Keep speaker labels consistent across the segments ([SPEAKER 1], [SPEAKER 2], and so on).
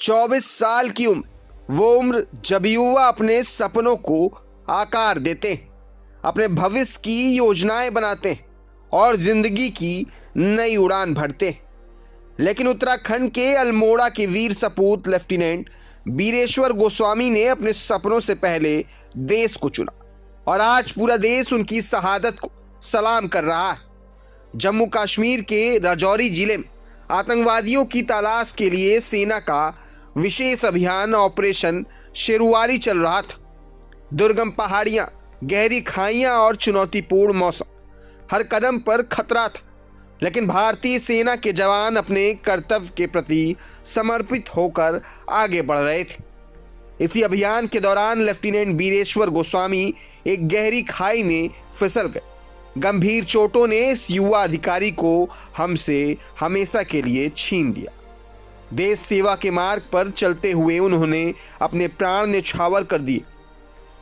[SPEAKER 1] 24 साल की उम्र, वो उम्र जब युवा अपने सपनों को आकार देते हैं, अपने भविष्य की योजनाएं बनाते हैं और जिंदगी की नई उड़ान भरते हैं। लेकिन उत्तराखंड के अल्मोड़ा के वीर सपूत लेफ्टिनेंट बीरेश्वर गोस्वामी ने अपने सपनों से पहले देश को चुना और आज पूरा देश उनकी शहादत को सलाम कर रहा है। जम्मू कश्मीर के राजौरी जिले में आतंकवादियों की तलाश के लिए सेना का विशेष अभियान ऑपरेशन शेरवाली चल रहा था। दुर्गम पहाड़ियां, गहरी खाइयां और चुनौतीपूर्ण मौसम, हर कदम पर खतरा था, लेकिन भारतीय सेना के जवान अपने कर्तव्य के प्रति समर्पित होकर आगे बढ़ रहे थे। इसी अभियान के दौरान लेफ्टिनेंट बीरेश्वर गोस्वामी एक गहरी खाई में फिसल गए। गंभीर चोटों ने इस युवा अधिकारी को हमसे हमेशा के लिए छीन लिया। देश सेवा के मार्ग पर चलते हुए उन्होंने अपने प्राण न्यौछावर कर दिए।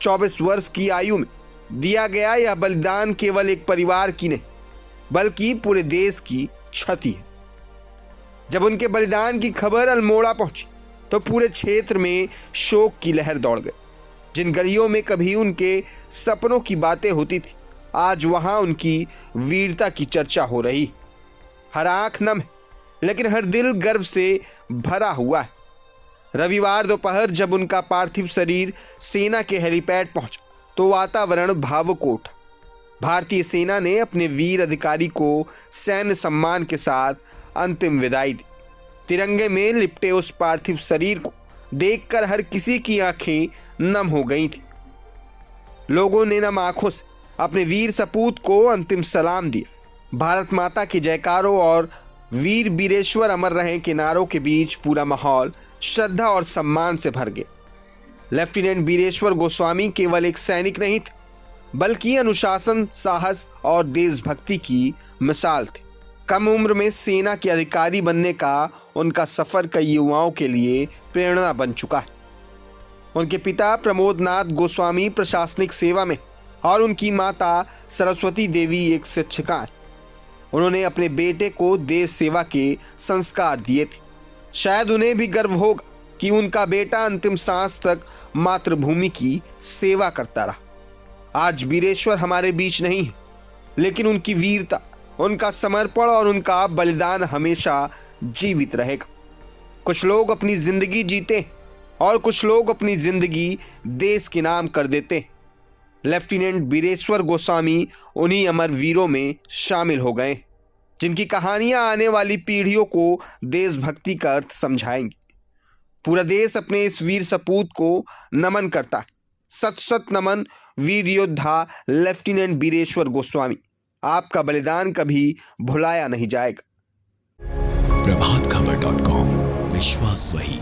[SPEAKER 1] 24 वर्ष की आयु में दिया गया यह बलिदान केवल एक परिवार की नहीं, बल्कि पूरे देश की क्षति है। जब उनके बलिदान की खबर अल्मोड़ा पहुंची तो पूरे क्षेत्र में शोक की लहर दौड़ गई। जिन गलियों में कभी उनके सपनों की बातें होती थी, आज वहां उनकी वीरता की चर्चा हो रही। हर आंख नम है, लेकिन हर दिल गर्व से भरा हुआ है। रविवार दोपहर जब उनका पार्थिव शरीर सेना के हेलीपैड पहुंचा तो वातावरण भावुक उठा। भारतीय सेना ने अपने वीर अधिकारी को सैन्य सम्मान के साथ अंतिम विदाई दी। तिरंगे में लिपटे उस पार्थिव शरीर को देखकर हर किसी की आंखें नम हो गई थी। लोगों ने नम आंखों से अपने वीर सपूत को अंतिम सलाम दिया। भारत माता के जयकारों और वीर बीरेश्वर अमर रहें के नारों के बीच पूरा माहौल श्रद्धा और सम्मान से भर गया। लेफ्टिनेंट बीरेश्वर गोस्वामी केवल एक सैनिक नहीं थे, बल्कि अनुशासन, साहस और देशभक्ति की मिसाल थे। कम उम्र में सेना के अधिकारी बनने का उनका सफर कई युवाओं के लिए प्रेरणा बन चुका है। उनके पिता प्रमोद नाथ गोस्वामी प्रशासनिक सेवा में और उनकी माता सरस्वती देवी एक शिक्षिका हैं। उन्होंने अपने बेटे को देश सेवा के संस्कार दिए थे। शायद उन्हें भी गर्व होगा कि उनका बेटा अंतिम सांस तक मातृभूमि की सेवा करता रहा। आज बीरेश्वर हमारे बीच नहीं है, लेकिन उनकी वीरता, उनका समर्पण और उनका बलिदान हमेशा जीवित रहेगा। कुछ लोग अपनी जिंदगी जीते और कुछ लोग अपनी जिंदगी देश के नाम कर देते। लेफ्टिनेंट बीरेश्वर गोस्वामी उन्हीं अमर वीरों में शामिल हो गए, जिनकी कहानियां आने वाली पीढ़ियों को देशभक्ति का अर्थ समझाएंगी। पूरा देश अपने इस वीर सपूत को नमन करता है। सत सत नमन वीर योद्धा लेफ्टिनेंट बीरेश्वर गोस्वामी। आपका बलिदान कभी भुलाया नहीं जाएगा।
[SPEAKER 2] प्रभातखबर.com, विश्वास वही।